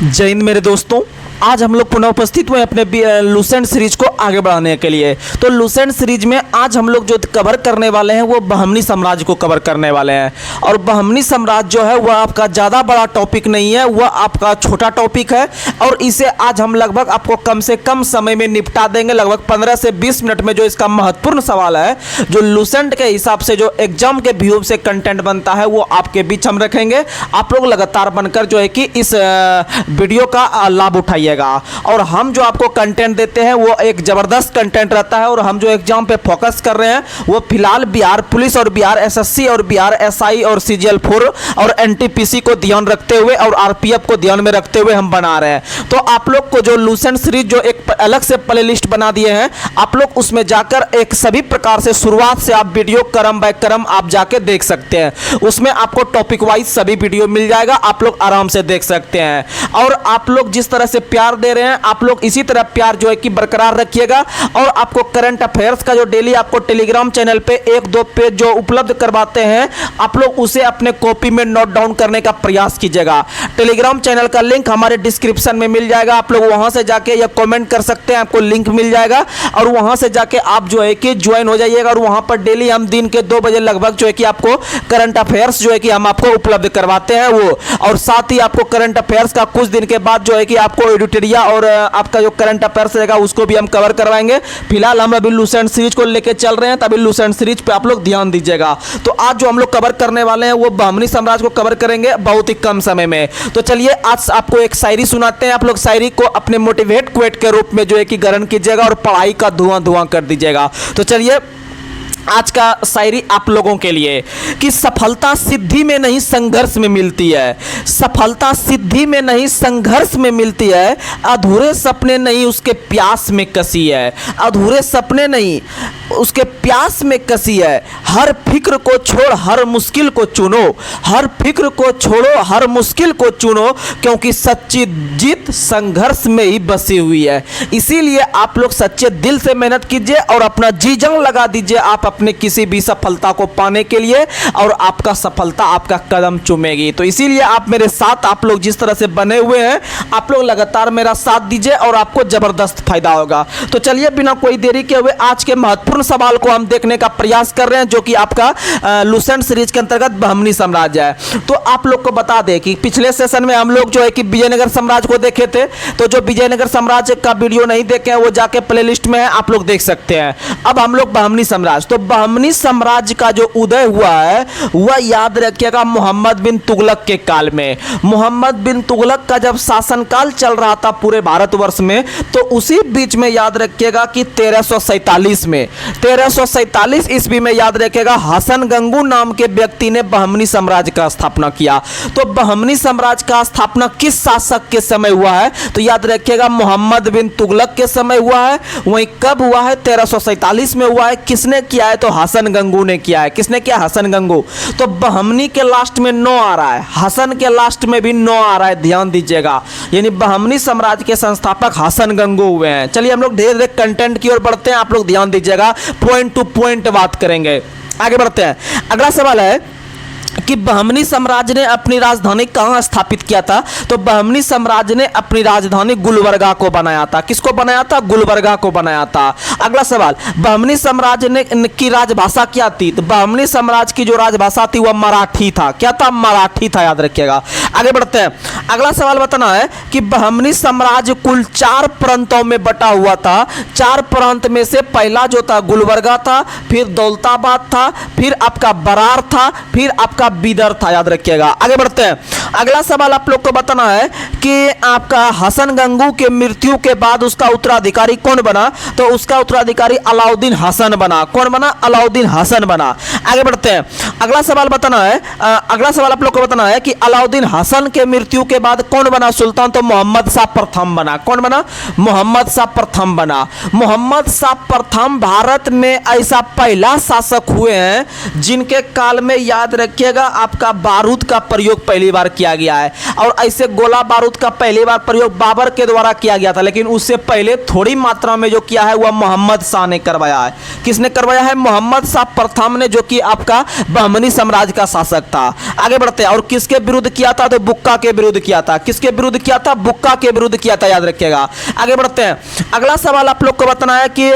जय हिंद मेरे दोस्तों। आज हम लोग पुनः उपस्थित हुए अपने लुसेंट सीरीज को आगे बढ़ाने के लिए। तो लुसेंट सीरीज में आज हम लोग जो कवर करने वाले हैं वो बहमनी साम्राज्य को कवर करने वाले हैं। और बहमनी साम्राज्य जो है वह आपका ज़्यादा बड़ा टॉपिक नहीं है, वह आपका छोटा टॉपिक है और इसे आज हम लगभग आपको कम से कम समय में निपटा देंगे। लगभग 15 से 20 मिनट में जो इसका महत्वपूर्ण सवाल है, जो लुसेंट के हिसाब से जो एग्जाम के व्यू से कंटेंट बनता है, वो आपके बीच हम रखेंगे। आप लोग लगातार बनकर जो है कि इस वीडियो का लाभ उठाइए। और हम जो आपको कंटेंट देते हैं वो एक जबरदस्त कंटेंट रहता है। और हम जो एग्जाम पे फोकस कर रहे हैं वो फिलहाल बिहार पुलिस और बिहार एसएससी और बिहार एसआई और सीजीएल4 और एनटीपीसी को ध्यान रखते हुए और आरपीएफ को ध्यान में रखते हुए हम बना रहे हैं। तो आप लोग को जो लुसेंट सीरीज जो एक अलग से प्ले लिस्ट बना दिए हैं, आप लोग उसमें जाकर एक सभी प्रकार से शुरुआत से आप वीडियो क्रम बाय क्रम आप जाके देख सकते हैं। उसमें आपको टॉपिक वाइज सभी वीडियो मिल जाएगा, आप लोग आराम से देख सकते हैं। और आप लोग जिस तरह से प्यार दे रहे हैं, आप लोग इसी तरह प्यार जो है कि बरकरार रखिएगा। और आपको करंट अफेयर्स का जो डेली आपको टेलीग्राम चैनल पे 1-2 पेज जो उपलब्ध करवाते हैं, आप लोग उसे अपने कॉपी में नोट डाउन करने का प्रयास कीजिएगा। टेलीग्राम चैनल का लिंक हमारे डिस्क्रिप्शन में मिल जाएगा, आप लोग वहां से जाके या कमेंट कर सकते हैं, आपको लिंक मिल जाएगा और वहां से जाके आप जो है कि ज्वाइन हो जाइएगा। और वहां पर डेली हम दिन के 2 बजे लगभग जो है कि आपको करंट अफेयर्स जो है कि हम आपको उपलब्ध करवाते हैं वो। और साथ ही आपको करंट अफेयर्स का कुछ दिन के बाद जो है कि आपको एडिटोरिया और आपका जो करंट अफेयर्स रहेगा उसको भी हम कवर करवाएंगे। फिलहाल हम अभी लुसेंट सीरीज को लेके चल रहे हैं, तभी लुसेंट सीरीज पे आप लोग ध्यान दीजिएगा। तो आज जो हम लोग कवर करने वाले हैं वो बहमनी साम्राज्य को कवर करेंगे बहुत ही कम समय में। तो चलिए आज आपको एक शायरी सुनाते हैं। आप लोग शायरी को अपने मोटिवेट क्वेट के रूप में जो है कि ग्रहण कीजिएगा और पढ़ाई का धुआं धुआं कर दीजिएगा। तो चलिए आज का शायरी आप लोगों के लिए कि सफलता सिद्धि में नहीं संघर्ष में मिलती है। सफलता सिद्धि में नहीं संघर्ष में मिलती है। अधूरे सपने नहीं उसके प्यास में कसी है। अधूरे सपने नहीं उसके प्यास में कसी है। हर फिक्र को छोड़ हर मुश्किल को चुनो। हर फिक्र को छोड़ो हर मुश्किल को चुनो, क्योंकि सच्ची जीत संघर्ष में ही बसी हुई है। इसीलिए आप लोग सच्चे दिल से मेहनत कीजिए और अपना जी जान लगा दीजिए आप अपने किसी भी सफलता को पाने के लिए, और आपका सफलता आपका कदम चूमेगी। तो इसीलिए आप मेरे साथ, आप लोग जिस तरह से बने हुए हैं, आप लोग लगातार मेरा साथ दीजिए और आपको जबरदस्त फायदा होगा। तो चलिए बिना कोई देरी के हुए आज के महत्वपूर्ण सवाल को हम देखने का प्रयास कर रहे हैं, जो कि आपका लुसेंट सीरीज के अंतर्गत बहमनी साम्राज्य है। तो आप लोग को बता दें कि पिछले सेशन में हम लोग जो है कि विजयनगर साम्राज्य को देखे थे। तो जो विजयनगर साम्राज्य का वीडियो नहीं देखे हैं वो जाके प्लेलिस्ट में है, आप लोग देख सकते हैं। अब हम लोग बहमनी साम्राज्य, तो बहमनी साम्राज्य का जो उदय हुआ है वह याद रखिएगा मोहम्मद बिन तुगलक के काल में। मोहम्मद बिन तुगलक का जब शासनकाल चल रहा था पूरे भारतवर्ष में, तो उसी बीच में याद रखिएगा कि 1347 में 1347 ईस्वी में याद रखिएगा हसन गंगू नाम के व्यक्ति ने बहमनी साम्राज्य का स्थापना किया। तो बहमनी साम्राज्य का स्थापना किस शासक के समय हुआ है? तो याद रखिएगा मोहम्मद बिन तुगलक के समय हुआ है। वहीं कब हुआ है? 1347 में हुआ है। किसने किया है? तो हसन गंगू ने किया है। किसने किया? हसन गंगू। तो बहमनी के लास्ट में 9 आ रहा है, हसन के लास्ट में भी 9 आ रहा है, ध्यान दीजिएगा। यानी बहमनी साम्राज्य के संस्थापक हसन गंगू हुए हैं। चलिए हम लोग धीरे धीरे कंटेंट की ओर बढ़ते हैं, आप लोग ध्यान दीजिएगा, पॉइंट टू पॉइंट बात करेंगे। आगे बढ़ते हैं। अगला सवाल है कि बहमनी साम्राज्य ने अपनी राजधानी कहां स्थापित किया था? तो बहमनी साम्राज्य ने अपनी राजधानी गुलबर्गा को बनाया था। किसको बनाया था? गुलबर्गा को बनाया था। अगला सवाल, बहमनी साम्राज्य ने की राजभाषा क्या थी? तो बहमनी साम्राज्य की जो राजभाषा थी वह मराठी था। क्या था? मराठी था, याद रखिएगा। आगे बढ़ते हैं। अगला सवाल बताना है कि बहमनी साम्राज्य कुल 4 प्रांतों में बटा हुआ था। 4 प्रांत में से पहला जो था गुलबर्गा था, फिर दौलताबाद था, फिर आपका बरार था, फिर आपका बीदर था, याद रखिएगा। आगे बढ़ते हैं। अगला सवाल आप लोग को बताना है कि आपका हसन गंगू के मृत्यु के बाद उसका उत्तराधिकारी कौन बना? तो उसका उत्तराधिकारी अलाउद्दीन हसन बना। कौन बना? अलाउद्दीन हसन बना। आगे बढ़ते हैं। अगला सवाल बताना है, अगला सवाल आप लोग को बताना है कि अलाउद्दीन हसन के मृत्यु के बाद कौन बना सुल्तान? तो मोहम्मद शाह प्रथम बना। कौन बना? मोहम्मद शाह प्रथम बना। मोहम्मद शाह प्रथम भारत में ऐसा पहला शासक हुए हैं जिनके काल में याद रखिएगा आपका बारूद का प्रयोग पहली बार किया किया गया है। और ऐसे गोला बारूद का पहली बार प्रयोग बाबर के द्वारा किया गया था, लेकिन उससे पहले थोड़ी मात्रा में जो किया है वह मोहम्मद शाह ने करवाया है। किसने करवाया है? मोहम्मद शाह प्रथम ने, जो कि आपका बहमनी साम्राज्य का शासक था। आगे बढ़ते हैं। और किसके विरुद्ध किया था? तो बुक्का के विरुद्ध किया था। किसके विरुद्ध किया था? बुक्का के विरुद्ध किया था, याद रखिएगा। आगे बढ़ते हैं। अगला सवाल आप लोग को बताना है कि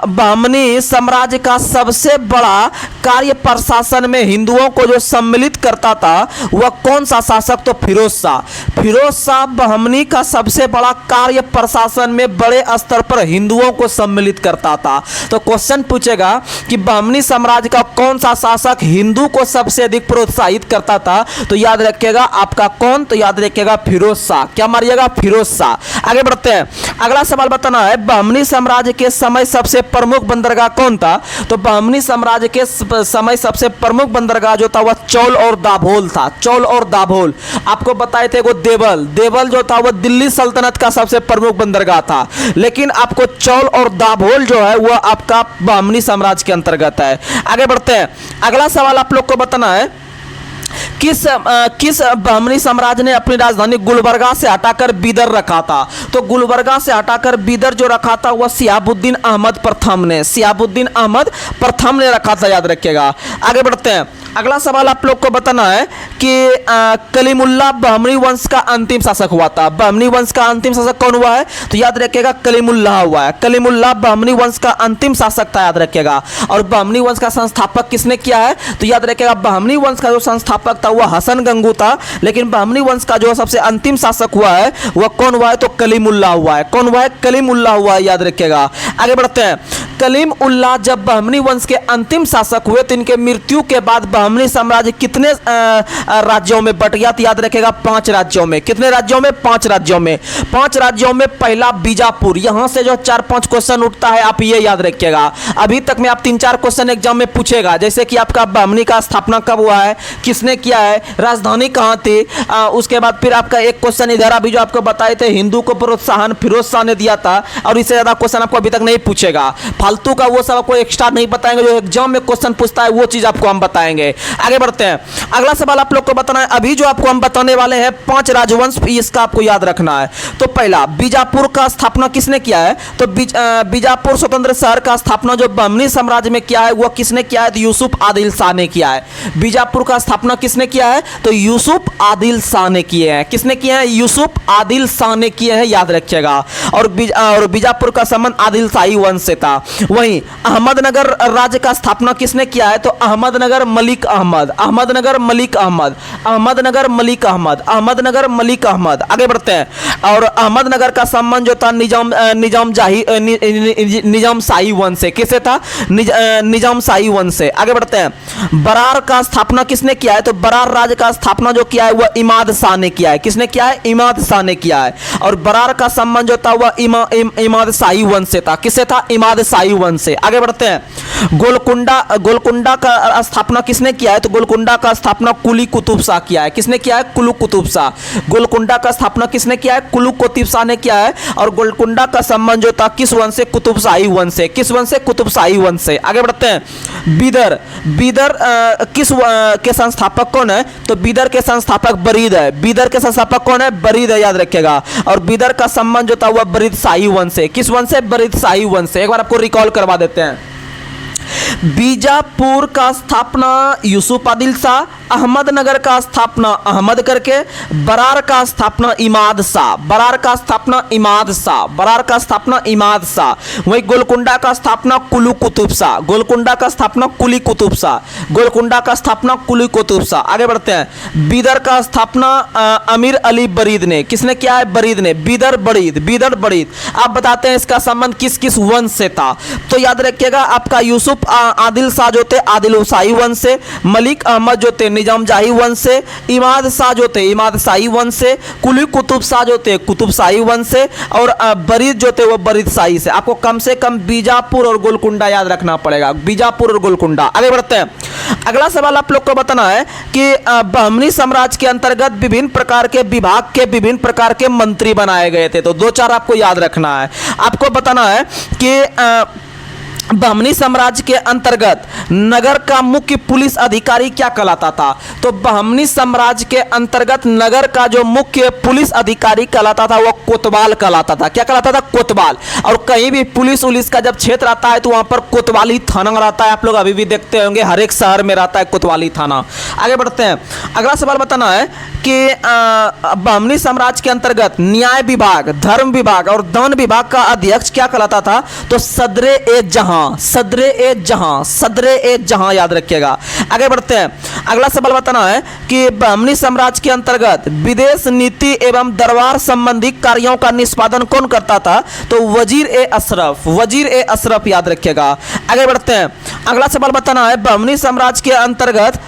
बहमनी साम्राज्य का सबसे बड़ा कार्य प्रशासन में हिंदुओं को जो सम्मिलित करता था वह कौन सा शासक? तो फिरोज शाह। फिरोज शाह बहमनी का सबसे बड़ा कार्य प्रशासन में बड़े स्तर पर हिंदुओं को सम्मिलित करता था। तो क्वेश्चन पूछेगा कि बहमनी साम्राज्य का कौन सा शासक हिंदू को सबसे अधिक प्रोत्साहित करता था? तो याद रखिएगा आपका कौन? तो याद रखिएगा फिरोज शाह। क्या मारिएगा? फिरोज शाह। आगे बढ़ते हैं। अगला सवाल बताना है, बहमनी साम्राज्य के समय सबसे प्रमुख बंदरगाह कौन था? तो बहमनी साम्राज्य के समय सबसे प्रमुख बंदरगाह जो था वह चौल और दाभोल था। चौल और दाभोल आपको बताए थे। वो देवल, देवल जो था वह दिल्ली सल्तनत का सबसे प्रमुख बंदरगाह था, लेकिन आपको चौल और दाभोल जो है वह आपका बहमनी साम्राज्य के अंतर्गत है। आगे बढ़ते हैं। अगला सवाल आप लोग को बताना है, किस बहमनी साम्राज्य ने अपनी राजधानी गुलबर्गा से हटाकर बीदर रखा था? तो गुलबर्गा से हटाकर बीदर जो रखा था वह सिहाबुद्दीन अहमद प्रथम ने, सिहाबुद्दीन अहमद प्रथम ने रखा था, याद रखिएगा। आगे बढ़ते हैं। अगला सवाल आप लोग को बताना है कि कलीमुल्लाह बहमनी वंश का अंतिम शासक हुआ था। बहमनी वंश का अंतिम शासक कौन हुआ है? तो याद रखिएगा कलीमुल्लाह हुआ है। कलीमुल्लाह बहमनी वंश का अंतिम शासक था, याद रखिएगा। और बहमनी वंश का संस्थापक किसने किया है? तो याद रखिएगा बहमनी वंश का जो संस्थापक था वह हसन गंगू था, लेकिन बहमनी वंश का जो सबसे अंतिम शासक हुआ है वह कौन हुआ है? तो कलीमुल्लाह हुआ है। कौन हुआ है? कलीमुल्लाह हुआ है, याद रखिएगा। आगे बढ़ते हैं। कलीमुल्लाह जब बहमनी वंश के अंतिम शासक हुए तो इनके मृत्यु के बाद बहमनी साम्राज्य कितने राज्यों में बट गया? तो याद रखेगा 5 राज्यों में। कितने राज्यों में? 5 राज्यों में। 5 राज्यों में पहला बीजापुर। यहां से जो 4-5 क्वेश्चन उठता है आप ये याद रखिएगा। अभी तक में आप 3-4 क्वेश्चन एग्जाम में पूछेगा, जैसे कि आपका बहमनी का स्थापना कब हुआ है, किसने किया है, राजधानी कहां थी। उसके बाद फिर आपका एक क्वेश्चन इधर अभी जो आपको बताए थे, हिंदू को प्रोत्साहन फिरोज शाह ने दिया था। और इससे ज्यादा क्वेश्चन आपको अभी तक नहीं पूछेगा। फालतू का वो सब आपको एक्स्ट्रा नहीं बताएंगे, जो एग्जाम में क्वेश्चन पूछता है वो चीज आपको हम बताएंगे। आगे बढ़ते हैं। अगला सवाल आप लोग को बताना है, अभी जो आपको हम बताने वाले हैं 5 राजवंश, इसका आपको याद रखना है। तो पहला बीजापुर का स्थापना किसने किया है? तो बीजापुर स्वतंत्र शहर का स्थापना जो बहमनी साम्राज्य में किया है वह किसने किया है? तो यूसुफ आदिल शाह ने किया है। बीजापुर का स्थापना किसने किया है? तो यूसुफ आदिल शाह ने किए हैं। किसने किए हैं? यूसुफ आदिल शाह ने किए हैं, याद रखिएगा। और बीजापुर का संबंध आदिल शाही वंश से था। वहीं अहमदनगर राज्य का स्थापना किसने किया है? तो अहमदनगर मलिक अहमद, अहमदनगर मलिक अहमद, अहमदनगर मलिक अहमद, अहमदनगर मलिक अहमद। आगे बढ़ते हैं। और अहमदनगर का संबंध जो था निजाम शाही वंश से। किससे था? निजाम शाही वंश से। आगे बढ़ते हैं। बरार का स्थापना किसने किया है? तो बरार राज्य का स्थापना जो किया है वह इमाद शाह ने किया है। किसने किया है? इमाद शाह ने किया है। और बरार का संबंध जो था वह इमाद शाही वंश से था। किससे था? इमाद शाही वंश से। आगे बढ़ते हैं। गोलकुंडा का स्थापना किसने किया है? तो गोलकुंडा का स्थापना कुली कुतुब शाह किया है। किसने किया है? कुलू कुतुब शाह। गोलकुंडा का स्थापना किसने किया है? कुलू कुतुब शाह ने किया है। और गोलकुंडा का संबंध जो था किस वंश से? कुतुब शाही वंश से। किस वंश से? कुतुब शाही वंश से। आगे बढ़ते हैं। बीदर किस के संस्थापक कौन है? तो बीदर के संस्थापक बरीद है। बीदर के संस्थापक कौन है? बरीद है, याद रखिएगा। और बीदर का संबंध जो था वह बरीद शाही वंश से। किस वंश से? बरीद शाही वंश से। एक बार आपको रिकॉल करवा देते हैं। बीजापुर का स्थापना यूसुफ आदिल शाह, अहमदनगर का स्थापना अहमद करके, बरार का स्थापना इमाद शाह, बरार का स्थापना इमाद शाह, बरार का स्थापना इमाद शाह। वही गोलकुंडा का स्थापना कुलू कुतुब शाह, गोलकुंडा का स्थापना कुली कुतुब शाह, गोलकुंडा का स्थापना कुली कुतुब शाह। आगे बढ़ते हैं। बीदर का स्थापना अमीर अली बरीद ने। किसने किया है? बरीद ने। बीदर बरीद, बीदर बरीद। आप बताते हैं इसका संबंध किस किस वंश से था? तो याद रखिएगा आपका यूसुफ आदिल शाह जो थे आदिल शाही वंश से, मलिक अहमद जो थे निजाम शाही वंश से, इमाद शाह जो थे इमाद शाही वंश से, कुली कुतुब शाह जो थे कुतुब शाही वंश से, और बरीद जो थे वो बरीद शाही से। आपको कम से कम बीजापुर और गोलकुंडा याद रखना पड़ेगा, बीजापुर और गोलकुंडा। आगे बढ़ते हैं। अगला सवाल आप लोग को बताना है कि बहमनी साम्राज्य के अंतर्गत विभिन्न प्रकार के विभाग के विभिन्न प्रकार के मंत्री बनाए गए थे। तो 2-4 आपको याद रखना है। आपको बताना है कि बहमनी साम्राज्य के अंतर्गत नगर का मुख्य पुलिस अधिकारी क्या कहलाता था? तो बहमनी साम्राज्य के अंतर्गत नगर का जो मुख्य पुलिस अधिकारी कहलाता था वो कोतवाल कहलाता था। क्या कहलाता था? कोतवाल। और कहीं भी पुलिस उलिस का जब क्षेत्र आता है तो वहां पर कोतवाली थाना रहता है। आप लोग अभी भी देखते होंगे हर एक शहर में रहता है कोतवाली थाना। आगे बढ़ते हैं, अगला सवाल बताना है कि बहमनी साम्राज्य के अंतर्गत न्याय विभाग, धर्म विभाग और दान विभाग का अध्यक्ष क्या कहलाता था? तो सदरे ए जहां, सदरे ए जहां, सदरे ए जहां, याद रखिएगा। आगे बढ़ते हैं, अगला सवाल बताना है कि बहमनी साम्राज्य के अंतर्गत विदेश नीति एवं दरबार संबंधी कार्यों का निष्पादन कौन करता था? तो वजीर ए अशरफ, वजीर ए अशरफ, याद रखिएगा। आगे बढ़ते हैं, अगला सवाल बताना है बहमनी साम्राज्य के अंतर्गत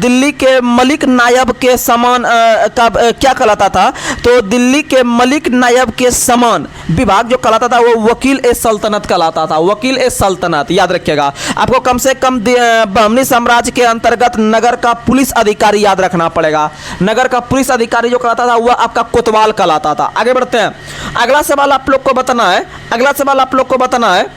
दिल्ली के मलिक नायब के समान क्या कहलाता था? तो दिल्ली के मलिक नायब के समान विभाग जो कहलाता था वो वकील ए सल्तनत कहलाता था, वकील ए सल्तनत, याद रखिएगा। आपको कम से कम बहमनी साम्राज्य के अंतर्गत नगर का पुलिस अधिकारी याद रखना पड़ेगा। नगर का पुलिस अधिकारी जो कहलाता था वह आपका कोतवाल कहलाता था। आगे बढ़ते हैं, अगला सवाल आप लोग को बताना है, अगला सवाल आप लोग को बताना है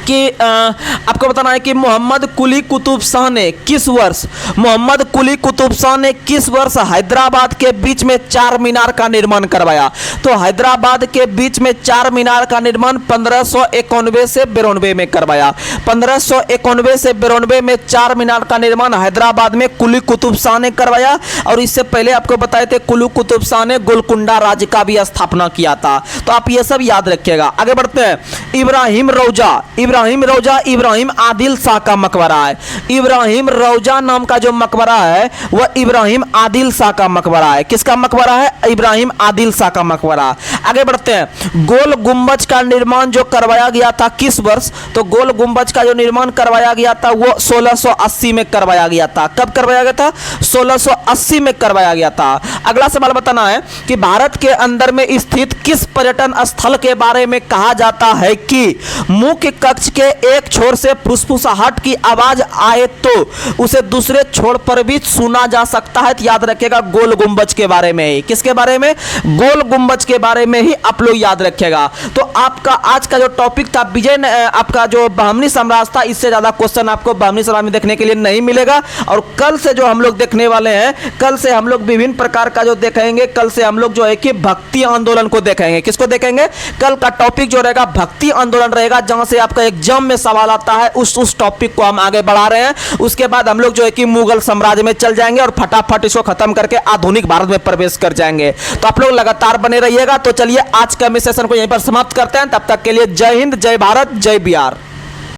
कि आपको बताना है कि मोहम्मद कुली कुतुब शाह ने किस वर्ष, मोहम्मद कुली कुतुब शाह ने किस वर्ष हैदराबाद के बीच में चार मीनार का निर्माण करवाया? तो हैदराबाद के बीच में चार मीनार का निर्माण 1591 से 92 में करवाया। 1591 से 92 में चार मीनार का निर्माण हैदराबाद में कुली कुतुब शाह ने करवाया। और इससे पहले आपको बताए थे कुली कुतुब शाह ने गोलकुंडा राज्य का भी स्थापना किया था। तो आप ये सब याद रखिएगा। आगे बढ़ते हैं, इब्राहिम रौजा, इब्राहिम रौजा इब्राहिम आदिल शाह का मकबरा है। इब्राहिम रौजा नाम का जो मकबरा है वह इब्राहिम आदिल शाह का मकबरा है। किसका मकबरा है? इब्राहिम आदिल शाह का मकबरा। आगे बढ़ते हैं, गोल गुंबज का निर्माण जो करवाया गया था किस वर्ष? तो गोल गुंबज का जो निर्माण करवाया गया था वो 1680 में करवाया गया था। कब करवाया गया था? 1680 में करवाया गया था। अगला सवाल बताना है कि भारत के अंदर में स्थित किस पर्यटन स्थल के बारे में कहा जाता है कि मुख्य कक्ष के एक छोर से फुसफुसाहट की आवाज आए तो उसे दूसरे छोर पर भी सुना जा सकता है? तो याद रखिएगा गोल गुंबज के बारे में ही। किसके बारे में? गोल गुंबज के बारे में ही आप लोग याद रखिएगा। तो आपका आज का जो टॉपिक था विजय, आपका जो बहमनी साम्राज्य था, इससे ज्यादा क्वेश्चन आपको बहमनी साम्राज्य में देखने के लिए नहीं मिलेगा। और कल से जो हम लोग देखने वाले हैं, कल से हम लोग विभिन्न प्रकार का जो देखेंगे, कल से हम लोग जो है कि भक्ति आंदोलन को देखेंगे। किसको देखेंगे? कल का टॉपिक जो रहेगा भक्ति आंदोलन रहेगा, जहां से आपका एग्जाम में सवाल आता है। उस टॉपिक को हम आगे बढ़ा रहे हैं। उसके बाद हम लोग जो है कि मुगल साम्राज्य में चल जाएंगे और फटाफट इसको खत्म करके आधुनिक भारत में प्रवेश कर जाएंगे। तो आप लोग लगातार बने रहिएगा। तो चलिए आज का सेशन को यहीं पर समाप्त करते हैं। तब तक के लिए जय हिंद, जय भारत, जय बिहार।